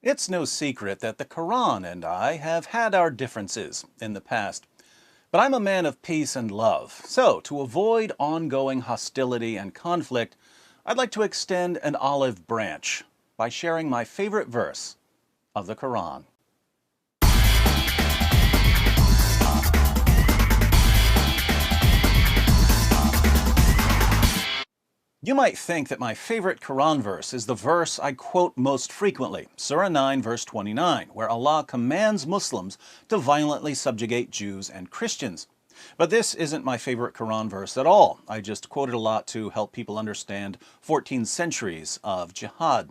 It's no secret that the Quran and I have had our differences in the past. But I'm a man of peace and love, so to avoid ongoing hostility and conflict, I'd like to extend an olive branch by sharing my favorite verse of the Quran. You might think that my favorite Quran verse is the verse I quote most frequently, Surah 9 verse 29, where Allah commands Muslims to violently subjugate Jews and Christians. But this isn't my favorite Quran verse at all. I just quote it a lot to help people understand 14 centuries of jihad.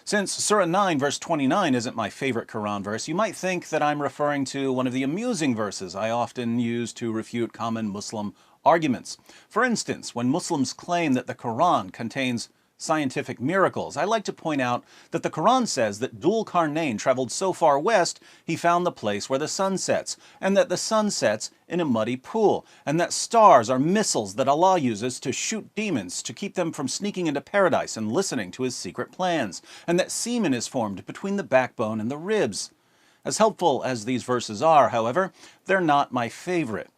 Since Surah 9 verse 29 isn't my favorite Quran verse, you might think that I'm referring to one of the amusing verses I often use to refute common Muslim arguments. For instance, when Muslims claim that the Quran contains scientific miracles, I like to point out that the Quran says that Dhul-Qarnayn traveled so far west he found the place where the sun sets, and that the sun sets in a muddy pool, and that stars are missiles that Allah uses to shoot demons to keep them from sneaking into paradise and listening to his secret plans, and that semen is formed between the backbone and the ribs. As helpful as these verses are, however, they're not my favorite.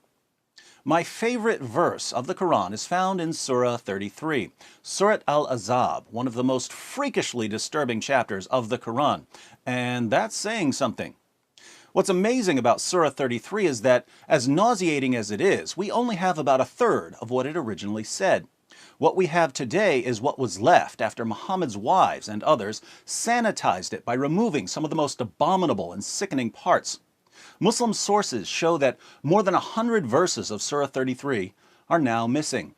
My favorite verse of the Quran is found in Surah 33, Surah Al-Ahzab, one of the most freakishly disturbing chapters of the Quran, and that's saying something. What's amazing about Surah 33 is that, as nauseating as it is, we only have about a third of what it originally said. What we have today is what was left after Muhammad's wives and others sanitized it by removing some of the most abominable and sickening parts. Muslim sources show that more than 100 verses of Surah 33 are now missing.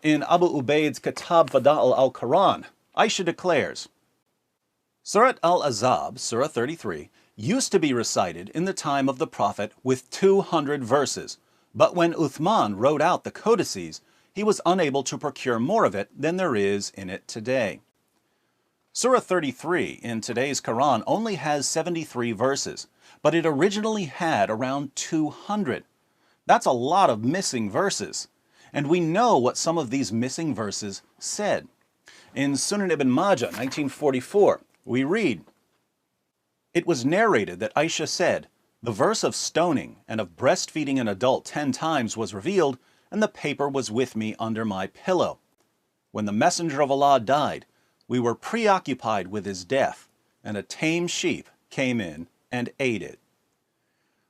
In Abu Ubaid's Kitab Fada'il al-Quran, Aisha declares, Surah Al-Ahzab, Surah 33, used to be recited in the time of the Prophet with 200 verses, but when Uthman wrote out the codices, he was unable to procure more of it than there is in it today. Surah 33 in today's Quran only has 73 verses, but it originally had around 200. That's a lot of missing verses. And we know what some of these missing verses said. In Sunan ibn Majah, 1944, we read, It was narrated that Aisha said, the verse of stoning and of breastfeeding an adult 10 times was revealed, and the paper was with me under my pillow. When the Messenger of Allah died, we were preoccupied with his death, and a tame sheep came in and ate it.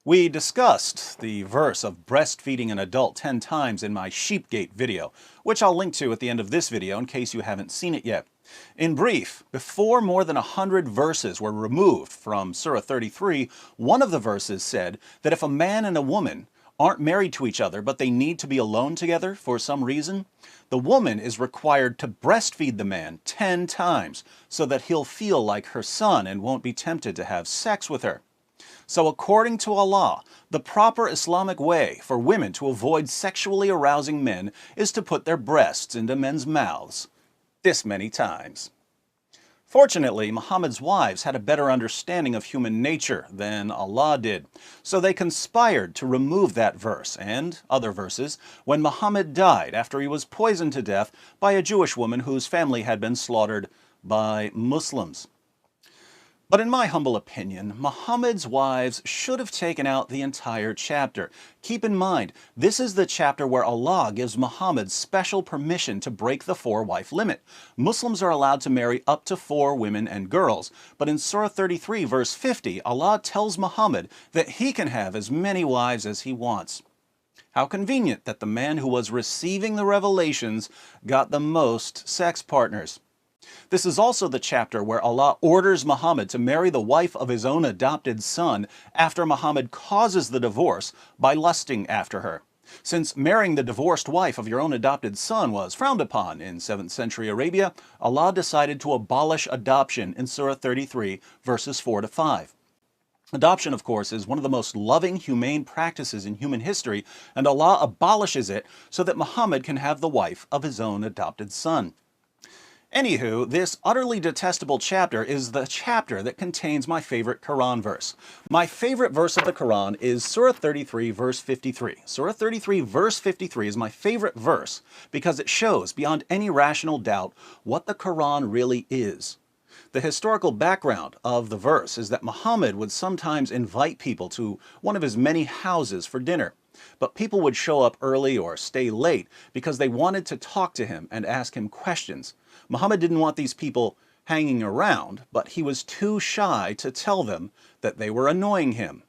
We discussed the verse of breastfeeding an adult 10 times in my Sheepgate video, which I'll link to at the end of this video in case you haven't seen it yet. In brief, before more than 100 verses were removed from Surah 33, one of the verses said that if a man and a woman aren't married to each other but they need to be alone together for some reason, the woman is required to breastfeed the man 10 times so that he'll feel like her son and won't be tempted to have sex with her. So according to Allah, the proper Islamic way for women to avoid sexually arousing men is to put their breasts into men's mouths this many times. Fortunately, Muhammad's wives had a better understanding of human nature than Allah did, so they conspired to remove that verse and other verses when Muhammad died after he was poisoned to death by a Jewish woman whose family had been slaughtered by Muslims. But in my humble opinion, Muhammad's wives should have taken out the entire chapter. Keep in mind, this is the chapter where Allah gives Muhammad special permission to break the 4-wife limit. Muslims are allowed to marry up to 4 women and girls, but in Surah 33 verse 50, Allah tells Muhammad that he can have as many wives as he wants. How convenient that the man who was receiving the revelations got the most sex partners. This is also the chapter where Allah orders Muhammad to marry the wife of his own adopted son after Muhammad causes the divorce by lusting after her. Since marrying the divorced wife of your own adopted son was frowned upon in 7th century Arabia, Allah decided to abolish adoption in Surah 33, verses 4 to 5. Adoption, of course, is one of the most loving, humane practices in human history, and Allah abolishes it so that Muhammad can have the wife of his own adopted son. Anywho, this utterly detestable chapter is the chapter that contains my favorite Quran verse. My favorite verse of the Quran is Surah 33, verse 53. Surah 33, verse 53 is my favorite verse because it shows beyond any rational doubt what the Quran really is. The historical background of the verse is that Muhammad would sometimes invite people to one of his many houses for dinner, but people would show up early or stay late because they wanted to talk to him and ask him questions. Muhammad didn't want these people hanging around, but he was too shy to tell them that they were annoying him.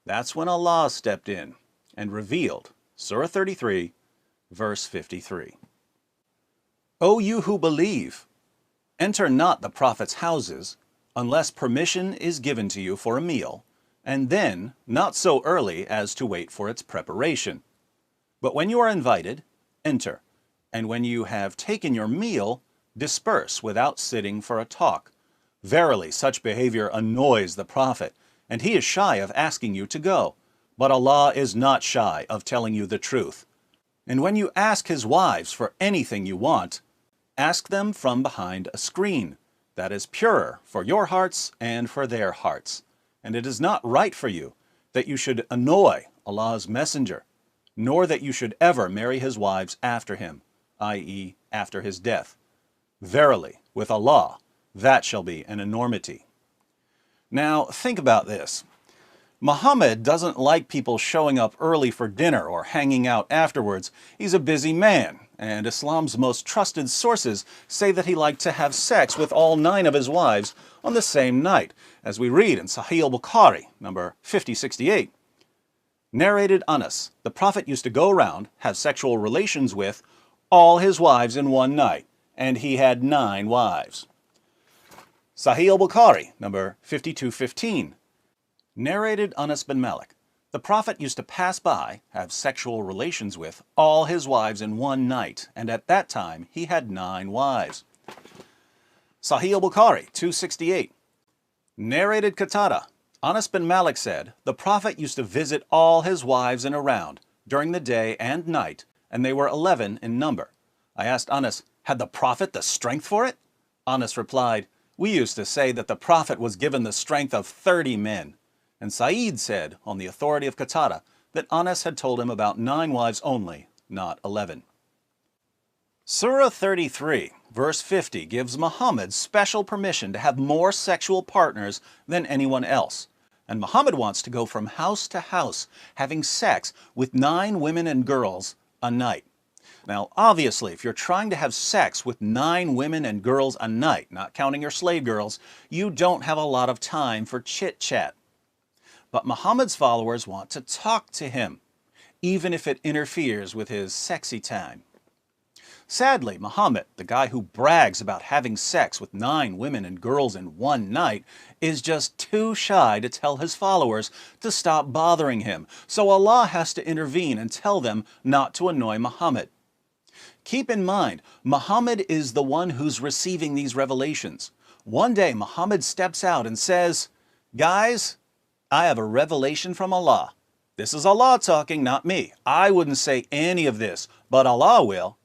That's when Allah stepped in and revealed Surah 33, verse 53. O you who believe, enter not the Prophet's houses unless permission is given to you for a meal, and then not so early as to wait for its preparation. But when you are invited, enter, and when you have taken your meal, disperse without sitting for a talk. Verily, such behavior annoys the Prophet, and he is shy of asking you to go. But Allah is not shy of telling you the truth. And when you ask his wives for anything you want, ask them from behind a screen that is purer for your hearts and for their hearts. And it is not right for you that you should annoy Allah's messenger, nor that you should ever marry his wives after him, i.e., after his death. Verily, with Allah, that shall be an enormity. Now, think about this. Muhammad doesn't like people showing up early for dinner or hanging out afterwards. He's a busy man, and Islam's most trusted sources say that he liked to have sex with all 9 of his wives on the same night, as we read in Sahih al-Bukhari, number 5068. Narrated Anas, the Prophet used to go around, have sexual relations with all his wives in one night, and he had 9 wives. Sahih al-Bukhari, number 5215. Narrated Anas bin Malik, the Prophet used to pass by, have sexual relations with all his wives in one night, and at that time he had 9 wives. Sahih al-Bukhari, 268. Narrated Qatada, Anas bin Malik said, the Prophet used to visit all his wives in a round, during the day and night, and they were 11 in number. I asked Anas, had the Prophet the strength for it? Anas replied, we used to say that the Prophet was given the strength of 30 men. And Sa'id said, on the authority of Qatada, that Anas had told him about 9 wives only, not 11. Surah 33, verse 50, gives Muhammad special permission to have more sexual partners than anyone else. And Muhammad wants to go from house to house, having sex with 9 women and girls a night. Now, obviously, if you're trying to have sex with 9 women and girls a night, not counting your slave girls, you don't have a lot of time for chit-chat. But Muhammad's followers want to talk to him, even if it interferes with his sexy time. Sadly, Muhammad, the guy who brags about having sex with 9 women and girls in one night, is just too shy to tell his followers to stop bothering him, so Allah has to intervene and tell them not to annoy Muhammad. Keep in mind, Muhammad is the one who's receiving these revelations. One day, Muhammad steps out and says, guys, I have a revelation from Allah. This is Allah talking, not me. I wouldn't say any of this, but Allah will.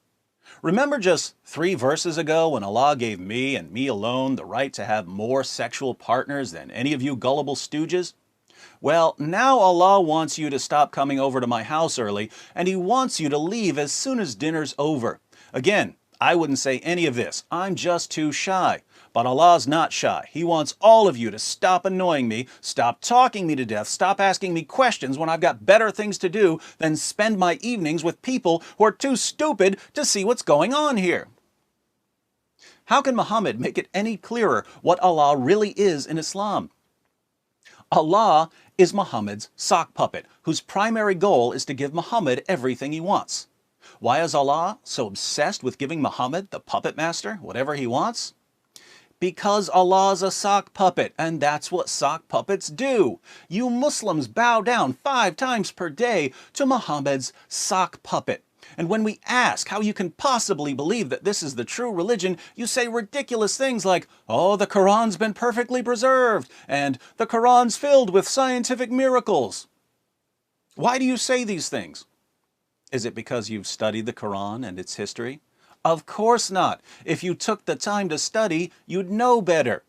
Remember just 3 verses ago when Allah gave me and me alone the right to have more sexual partners than any of you gullible stooges? Well, now Allah wants you to stop coming over to my house early, and He wants you to leave as soon as dinner's over. Again, I wouldn't say any of this. I'm just too shy. But Allah's not shy. He wants all of you to stop annoying me, stop talking me to death, stop asking me questions when I've got better things to do than spend my evenings with people who are too stupid to see what's going on here. How can Muhammad make it any clearer what Allah really is in Islam? Allah is Muhammad's sock puppet, whose primary goal is to give Muhammad everything he wants. Why is Allah so obsessed with giving Muhammad, the puppet master, whatever he wants? Because Allah's a sock puppet, and that's what sock puppets do. You Muslims bow down 5 times per day to Muhammad's sock puppet. And when we ask how you can possibly believe that this is the true religion, you say ridiculous things like, oh, the Quran's been perfectly preserved, and the Quran's filled with scientific miracles. Why do you say these things? Is it because you've studied the Quran and its history? Of course not. If you took the time to study, you'd know better.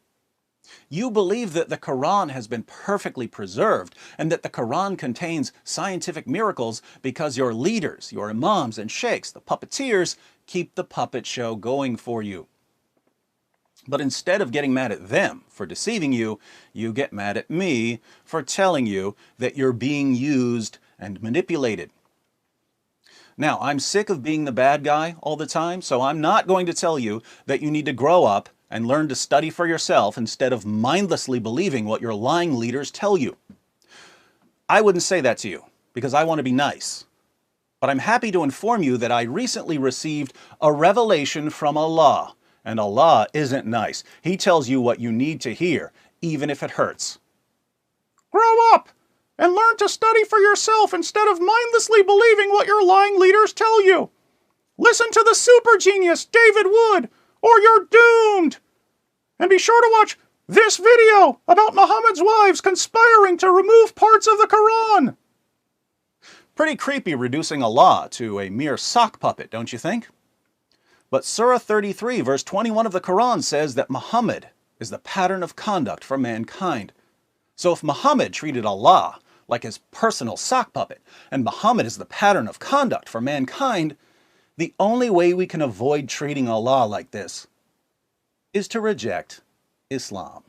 You believe that the Quran has been perfectly preserved and that the Quran contains scientific miracles because your leaders, your imams and sheikhs, the puppeteers, keep the puppet show going for you. But instead of getting mad at them for deceiving you, you get mad at me for telling you that you're being used and manipulated. Now, I'm sick of being the bad guy all the time, so I'm not going to tell you that you need to grow up and learn to study for yourself instead of mindlessly believing what your lying leaders tell you. I wouldn't say that to you because I want to be nice. But I'm happy to inform you that I recently received a revelation from Allah. And Allah isn't nice. He tells you what you need to hear, even if it hurts. Grow up and learn to study for yourself instead of mindlessly believing what your lying leaders tell you. Listen to the super genius David Wood, or you're doomed. And be sure to watch this video about Muhammad's wives conspiring to remove parts of the Quran. Pretty creepy reducing Allah to a mere sock puppet, don't you think? But Surah 33, verse 21 of the Quran says that Muhammad is the pattern of conduct for mankind. So if Muhammad treated Allah like his personal sock puppet, and Muhammad is the pattern of conduct for mankind, the only way we can avoid treating Allah like this is to reject Islam.